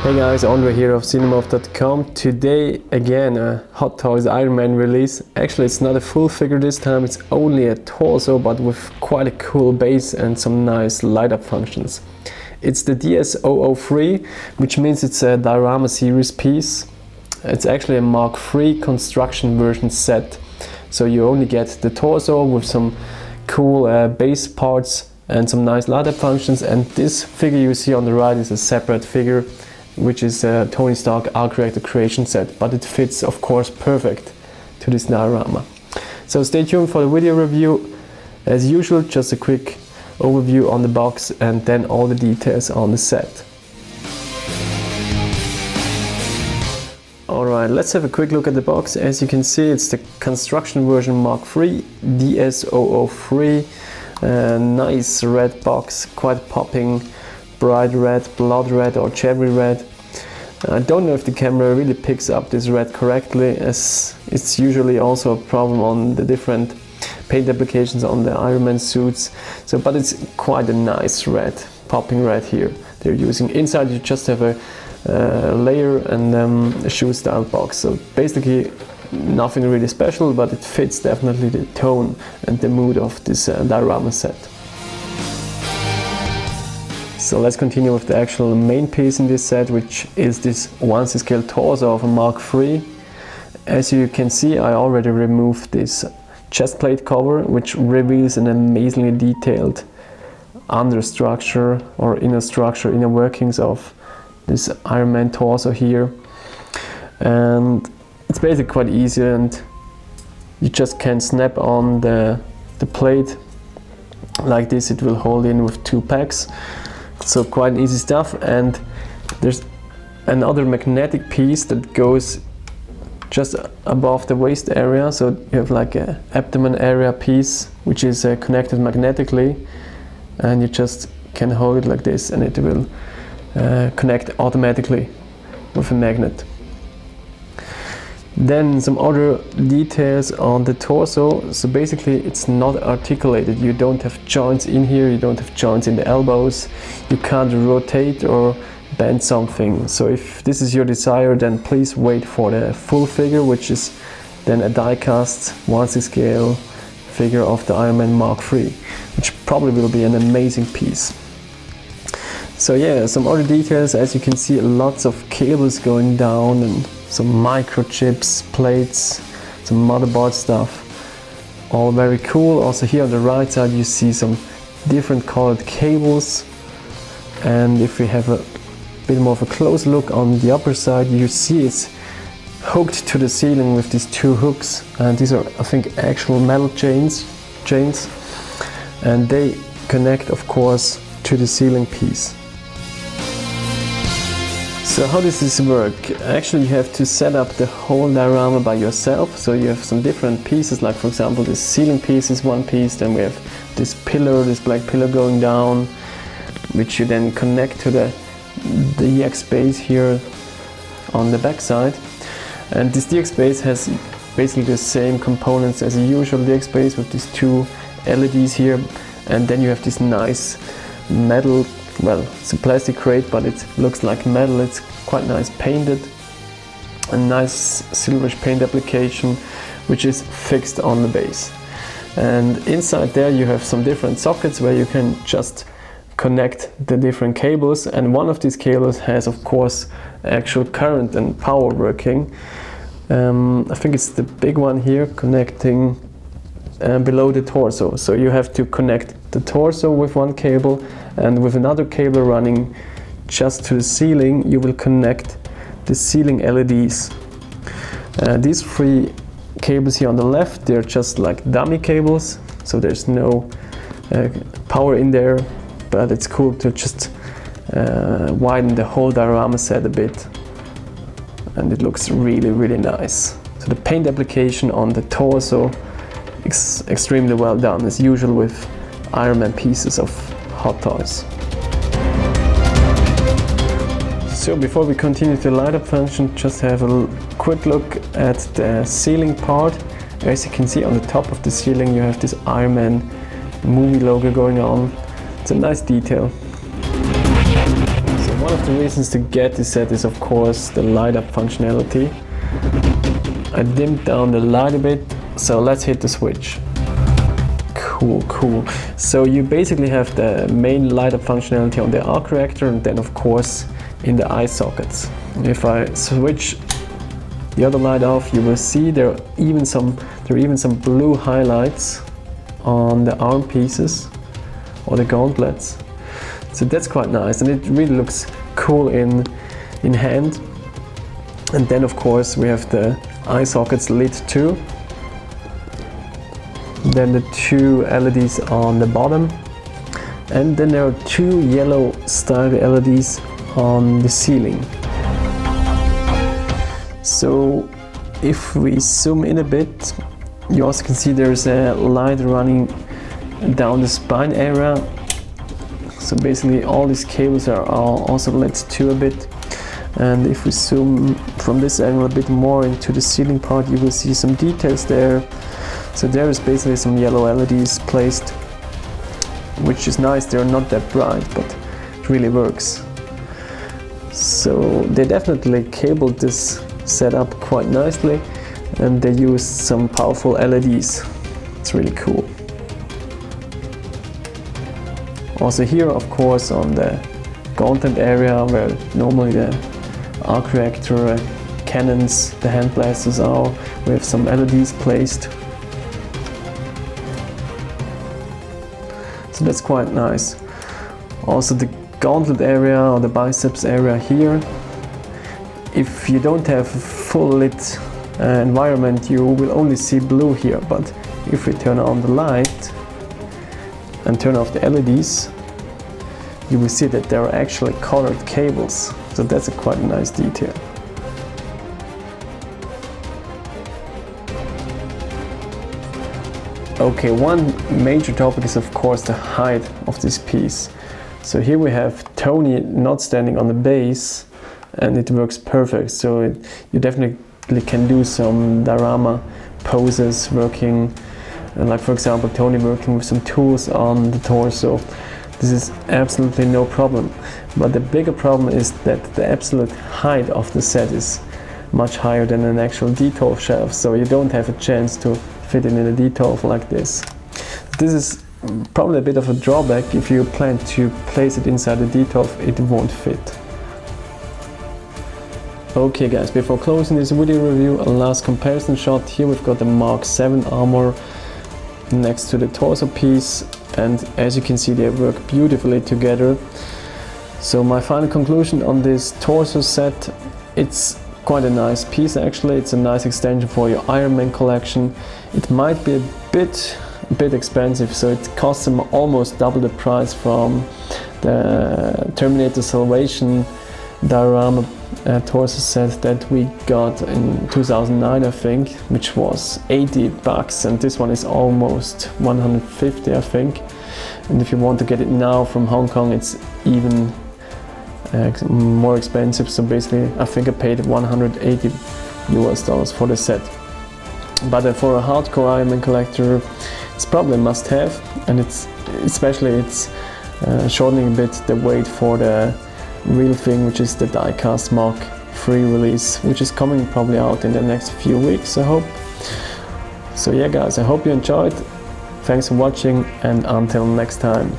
Hey guys, Andre here of cinemorph.com. Today again a Hot Toys Iron Man release. Actually it's not a full figure this time, it's only a torso but with quite a cool base and some nice light up functions. It's the DS003, which means it's a diorama series piece. It's actually a Mark III construction version set. So you only get the torso with some cool base parts and some nice light up functions, and this figure you see on the right is a separate figure, which is a Tony Stark Arc Reactor creation set, but it fits of course perfect to this diorama. So stay tuned for the video review. As usual, just a quick overview on the box and then all the details on the set. Alright, let's have a quick look at the box. As you can see, it's the construction version Mark III DS003. Nice red box, quite popping. Bright red, blood red or cherry red. I don't know if the camera really picks up this red correctly, as it's usually also a problem on the different paint applications on the Iron Man suits. So, but it's quite a nice red, popping red here they're using. Inside you just have a layer and a shoe style box. So basically nothing really special, but it fits definitely the tone and the mood of this diorama set. So let's continue with the actual main piece in this set, which is this 1/6 scale torso of a Mark III. As you can see, I already removed this chest plate cover, which reveals an amazingly detailed understructure or inner workings of this Iron Man torso here. And it's basically quite easy, and you just can snap on the plate like this. It will hold in with 2 pegs. So quite easy stuff. And there's another magnetic piece that goes just above the waist area, so you have like a abdomen area piece which is connected magnetically, and you just can hold it like this and it will connect automatically with a magnet. Then some other details on the torso. So basically it's not articulated. You don't have joints in here, you don't have joints in the elbows, you can't rotate or bend something. So if this is your desire, then please wait for the full figure, which is then a die-cast 1/6 scale figure of the Iron Man Mark III, which probably will be an amazing piece. So yeah, some other details. As you can see, lots of cables going down and some microchips, plates, some motherboard stuff. All very cool. Also here on the right side you see some different colored cables. And if we have a bit more of a close look on the upper side, you see it's hooked to the ceiling with these 2 hooks. And these are, I think, actual metal chains. And they connect, of course, to the ceiling piece. So how does this work? Actually, you have to set up the whole diorama by yourself. So you have some different pieces, like for example this ceiling piece is one piece, then we have this pillar, this black pillar going down, which you then connect to the DX base here on the back side. And this DX base has basically the same components as a usual DX base with these 2 LEDs here. And then you have this nice metal, well, it's a plastic crate, but it looks like metal. It's quite nice painted, a nice silverish paint application, which is fixed on the base. And inside there you have some different sockets where you can just connect the different cables, and one of these cables has of course actual current and power working. I think it's the big one here connecting below the torso. So you have to connect the torso with one cable, and with another cable running just to the ceiling you will connect the ceiling LEDs. These 3 cables here on the left, they're just like dummy cables, so there's no power in there, but it's cool to just widen the whole diorama set a bit, and it looks really nice. So the paint application on the torso is extremely well done, as usual with Iron Man pieces of Hot Toys. So before we continue to the light up function, just have a quick look at the ceiling part. As you can see, on the top of the ceiling you have this Iron Man movie logo going on. It's a nice detail. So one of the the reasons to get this set is of course the light up functionality. I dimmed down the light a bit, so let's hit the switch. Cool. So you basically have the main light up functionality on the arc reactor, and then of course in the eye sockets. If I switch the other light off, you will see there are even some blue highlights on the arm pieces or the gauntlets. So that's quite nice, and it really looks cool in hand. And then of course we have the eye sockets lit too. Then the two LEDs on the bottom, and then there are two yellow style LEDs on the ceiling. So if we zoom in a bit, you also can see there's a light running down the spine area. So basically all these cables are also lit too a bit. And if we zoom from this angle a bit more into the ceiling part, you will see some details there. So there is basically some yellow LEDs placed, which is nice. They're not that bright, but it really works. So they definitely cabled this setup quite nicely, and they used some powerful LEDs. It's really cool. Also here, of course, on the gauntlet area where normally the arc reactor cannons, the hand blasters are, we have some LEDs placed. So that's quite nice. Also the gauntlet area or the biceps area here, if you don't have a full lit environment, you will only see blue here, but if we turn on the light and turn off the LEDs, you will see that there are actually colored cables. So that's a quite nice detail. Okay, one major topic is of course the height of this piece. So here we have Tony not standing on the base, and it works perfect. So you definitely can do some diorama poses working, like for example Tony working with some tools on the torso. This is absolutely no problem. But the bigger problem is that the absolute height of the set is much higher than an actual D12 shelf, so you don't have a chance to fit it in a D12 like this. This is probably a bit of a drawback. If you plan to place it inside the D12, it won't fit. Okay guys, before closing this video review, a last comparison shot. Here we've got the Mark 7 armor next to the torso piece, and as you can see they work beautifully together. So my final conclusion on this torso set, it's quite a nice piece actually. It's a nice extension for your Iron Man collection. It might be a bit expensive, so it costs them almost double the price from the Terminator Salvation diorama torso set that we got in 2009 I think, which was 80 bucks, and this one is almost 150 I think. And if you want to get it now from Hong Kong, it's even more expensive. So basically I think I paid 180 US dollars for the set. But for a hardcore Iron Man collector, it's probably a must-have, and it's shortening a bit the wait for the real thing, which is the die-cast Mark 3 release, which is coming probably out in the next few weeks, I hope. So yeah guys, I hope you enjoyed. Thanks for watching, and until next time.